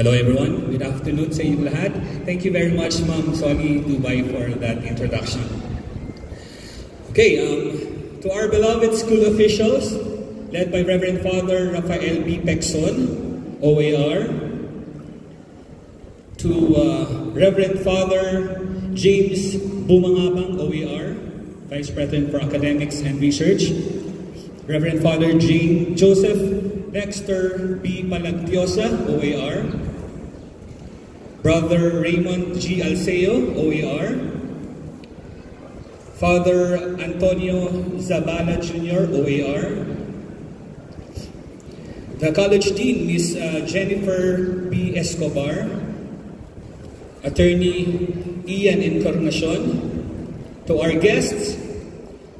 Hello everyone, good afternoon sa inyong lahat. Thank you very much Ma'am Solly Dubay for that introduction. Okay, to our beloved school officials, led by Reverend Father Rafael B. Pecson, OAR, to Reverend Father James Bumangabang, OAR, Vice President for Academics and Research, Reverend Father Joseph Dexter B. Palagtiosa, OAR, Brother Raymond G. Alceo, OAR, Father Antonio Zabala Jr., OAR, the College Dean, Ms. Jennifer B. Escobar, Attorney Ian Encarnacion, to our guests,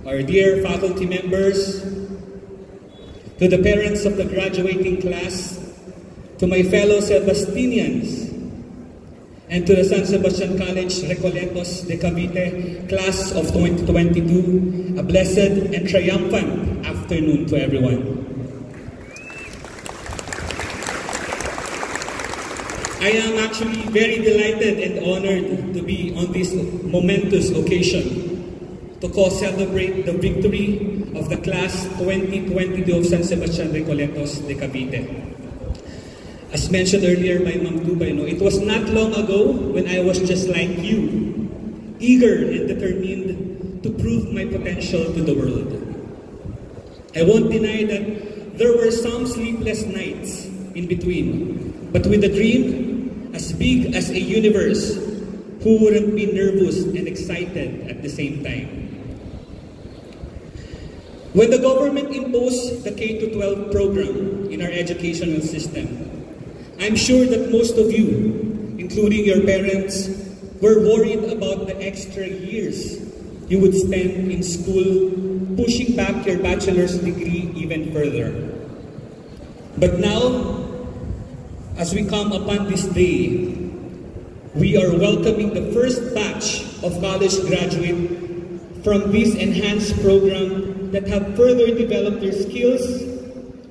our dear faculty members, to the parents of the graduating class, to my fellow Sebastinians, and to the San Sebastian College Recoletos de Cavite class of 2022, a blessed and triumphant afternoon to everyone. I am actually very delighted and honored to be on this momentous occasion to co-celebrate the victory of the class 2022 of San Sebastian Recoletos de Cavite. As mentioned earlier by Ma'am Dubay, it was not long ago when I was just like you, eager and determined to prove my potential to the world. I won't deny that there were some sleepless nights in between, but with a dream as big as a universe, who wouldn't be nervous and excited at the same time? When the government imposed the K-12 program in our educational system, I'm sure that most of you, including your parents, were worried about the extra years you would spend in school, pushing back your bachelor's degree even further. But now, as we come upon this day, we are welcoming the first batch of college graduates from this enhanced program that have further developed their skills,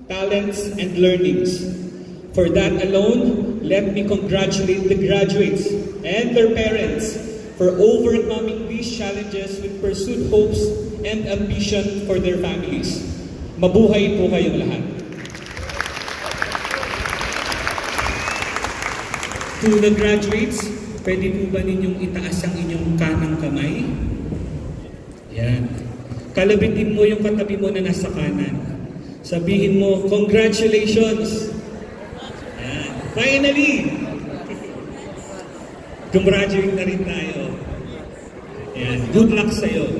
talents, and learnings. For that alone, let me congratulate the graduates and their parents for overcoming these challenges with pursued hopes and ambition for their families. Mabuhay po kayong lahat. To the graduates, pwede po ba ninyong itaas ang inyong kanang kamay? Yan. Kalabitin mo yung katabi mo na nasa kanan. Sabihin mo, congratulations! Yan. Finally! Gumraduate na rin tayo. Yan. Good luck sa'yo.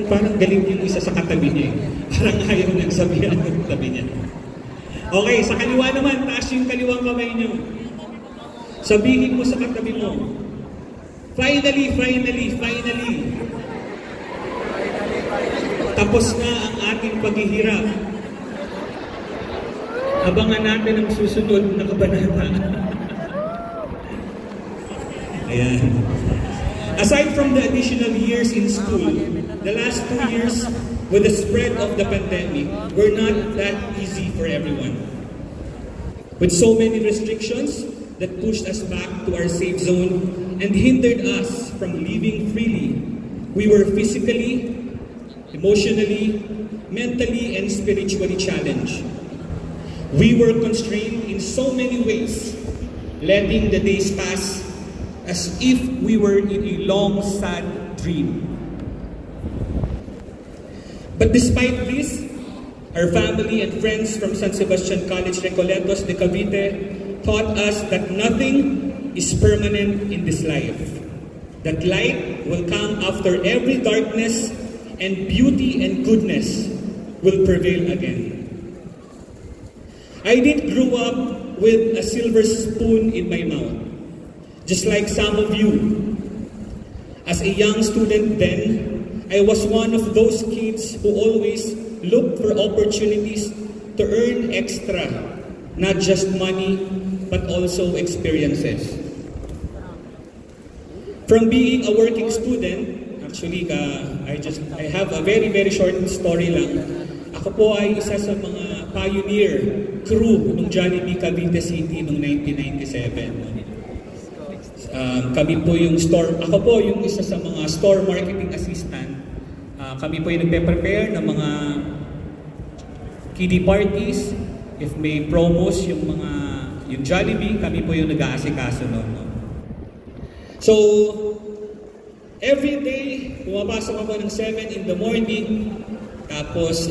Parang galing yung isa sa katabi niya. Parang ayaw nang sabihan ng katabi niya. Okay, sa kaliwa naman, taas yung kaliwang kamay nyo. Sabihin mo sa katabi mo, finally, finally, finally. Tapos na ang ating paghihirap. Abangan natin ang susunod na kabanata. Ayan. Aside from the additional years in school, the last 2 years with the spread of the pandemic were not that easy for everyone. With so many restrictions that pushed us back to our safe zone and hindered us from living freely, we were physically, emotionally, mentally, and spiritually challenged. We were constrained in so many ways, letting the days pass as if we were in a long, sad dream. But despite this, our family and friends from San Sebastian College Recoletos de Cavite taught us that nothing is permanent in this life. That light will come after every darkness, and beauty and goodness will prevail again. I didn't grow up with a silver spoon in my mouth, just like some of you. As a young student then, I was one of those kids who always looked for opportunities to earn extra, not just money, but also experiences. From being a working student, actually, I have a very short story lang. Ako po ay isa sa mga pioneer crew ng Jollibee Cavite City noong 1997. Kami po yung ako po yung isa sa mga store marketing assistant. Kami po yung nagpe-prepare ng mga kiddie parties. If may promos yung Jollibee, kami po yung nag-aasikaso noon. No? So, every day, pumapasok ako ng 7 in the morning. Tapos,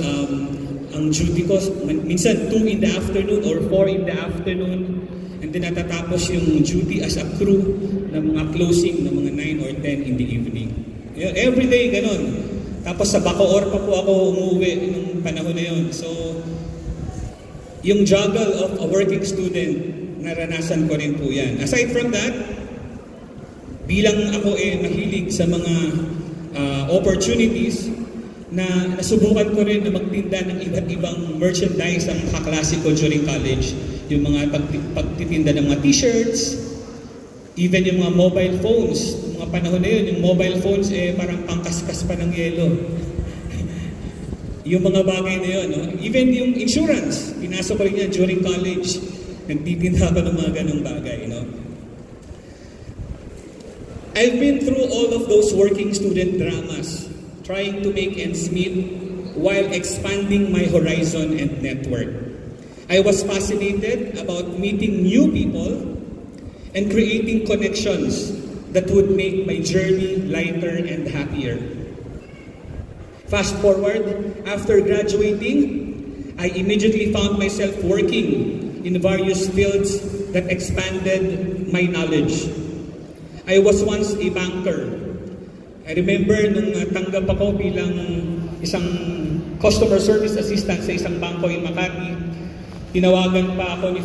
ang duty ko, minsan 2 in the afternoon or 4 in the afternoon. And then natatapos yung duty as a crew ng mga closing ng mga 9 or 10 in the evening. Every day, ganun. Tapos sa Bacoor pa po ako umuwi nung panahon na yun. So, yung juggle of a working student, naranasan ko rin po yan. Aside from that, bilang ako mahilig sa mga opportunities, na nasubukan ko rin na magtinda ng iba't ibang merchandise ang kaklase ko during college. Yung mga pagtitinda ng mga t-shirts, even yung mga mobile phones. Yung mga panahon na yun, yung mobile phones parang pangkaskas pa ng yelo. Yung mga bagay na yun, no? Even yung insurance, pinasok ko rin yan during college. Nagtitinda ko ng mga ganong bagay, no? I've been through all of those working student dramas, trying to make ends meet while expanding my horizon and network. I was fascinated about meeting new people and creating connections that would make my journey lighter and happier. Fast forward, after graduating, I immediately found myself working in various fields that expanded my knowledge. I was once a banker. I remember nung tanggap ako bilang isang customer service assistant sa isang bangko in Makati, tinawagan pa ako ni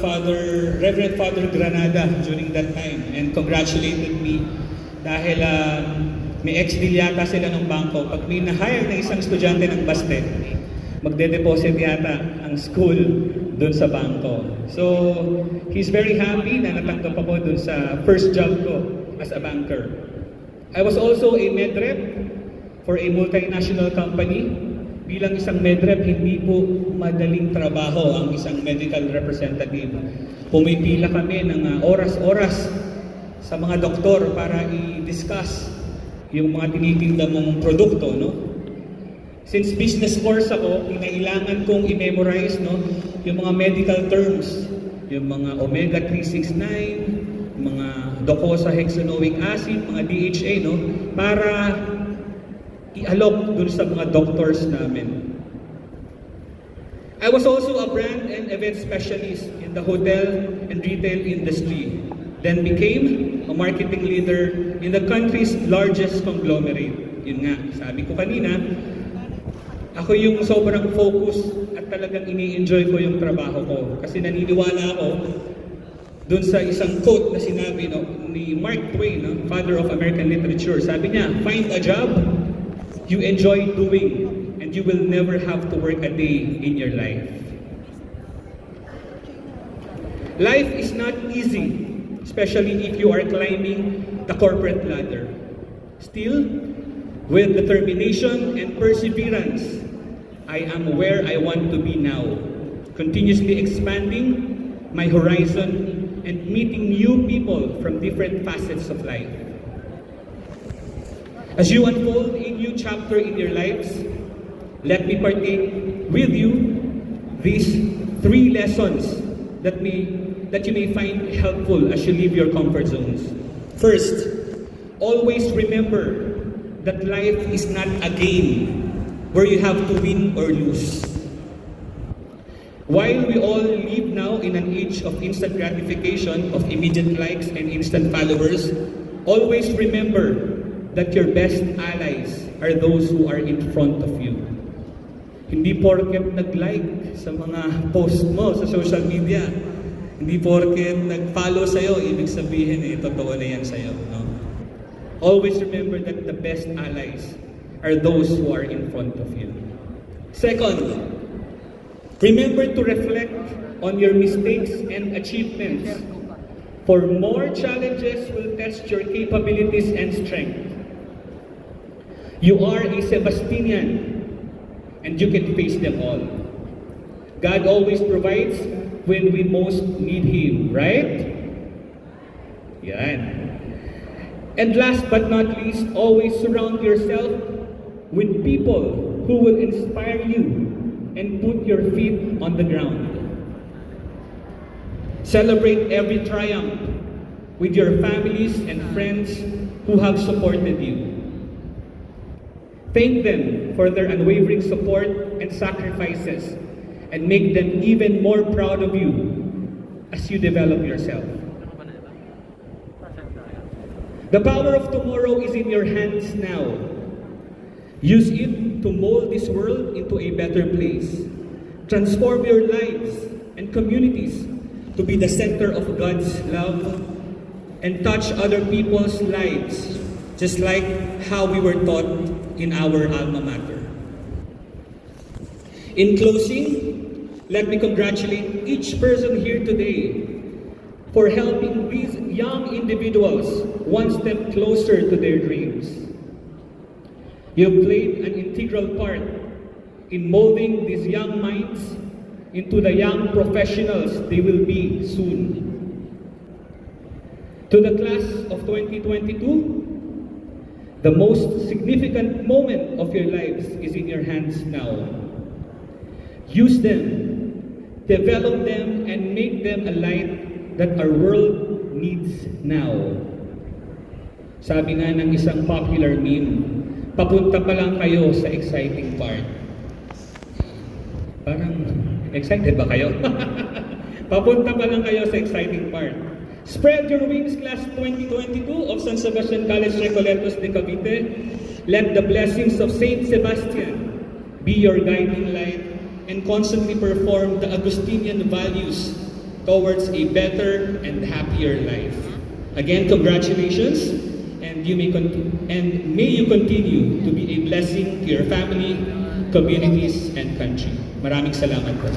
Reverend Father Granada during that time and congratulated me dahil may ex-deal yata sila ng bangko. Pag may na-hire na isang estudyante ng Baste, magde-deposit yata ang school dun sa bangko. So, he's very happy na natanggap ako dun sa first job ko as a banker. I was also a medrep for a multinational company. Bilang isang medrep, hindi po madaling trabaho ang isang medical representative. Pumipila kami ng oras-oras sa mga doktor para i-discuss yung mga tinitinda mong produkto, no? Since business course ako, kinailangan kong i-memorize, no, yung mga medical terms, yung mga omega 369, mga docosahexaenoic acid, mga DHA, no, para i-alok dun sa mga doctors namin. I was also a brand and event specialist in the hotel and retail industry, then became a marketing leader in the country's largest conglomerate. Yun nga, sabi ko kanina, ako yung sobrang focus at talagang ini-enjoy ko yung trabaho ko. Kasi naniniwala ako dun sa isang quote na sinabi, no, ni Mark Twain, no, father of American literature. Sabi niya, find a job you enjoy doing and you will never have to work a day in your life. Life is not easy, especially if you are climbing the corporate ladder. Still, with determination and perseverance, I am where I want to be now, continuously expanding my horizon and meeting new people from different facets of life. As you unfold a new chapter in your lives, let me partake with you these 3 lessons that you may find helpful as you leave your comfort zones. First, always remember that life is not a game where you have to win or lose. While we all live now in an age of instant gratification, of immediate likes and instant followers, always remember that your best allies are those who are in front of you. Hindi porket nag-like sa mga post mo sa social media, hindi porket nag-follow sa'yo, ibig sabihin totoo na yan sa'yo. No? Always remember that the best allies are those who are in front of you. Second, remember to reflect on your mistakes and achievements, for more challenges will test your capabilities and strength. You are a Sebastian, and you can face them all. God always provides when we most need Him, right? Yan. And last but not least, always surround yourself with people who will inspire you and put your feet on the ground. Celebrate every triumph with your families and friends who have supported you. Thank them for their unwavering support and sacrifices, and make them even more proud of you as you develop yourself. The power of tomorrow is in your hands now. Use it to mold this world into a better place. Transform your lives and communities to be the center of God's love and touch other people's lives, just like how we were taught in our alma mater. In closing, let me congratulate each person here today for helping these young individuals one step closer to their dreams. You've played an integral part in molding these young minds into the young professionals they will be soon. To the class of 2022, the most significant moment of your lives is in your hands now. Use them, develop them, and make them a light that our world needs now. Sabi nga ng isang popular meme, papunta pa lang kayo sa exciting part. Parang, excited ba kayo? Papunta pa lang kayo sa exciting part. Spread your wings, Class 2022 of San Sebastian College Recoletos de Cavite. Let the blessings of Saint Sebastian be your guiding light and constantly perform the Augustinian values towards a better and happier life. Again, congratulations, and may you continue to be a blessing to your family, communities, and country. Maraming salamat po.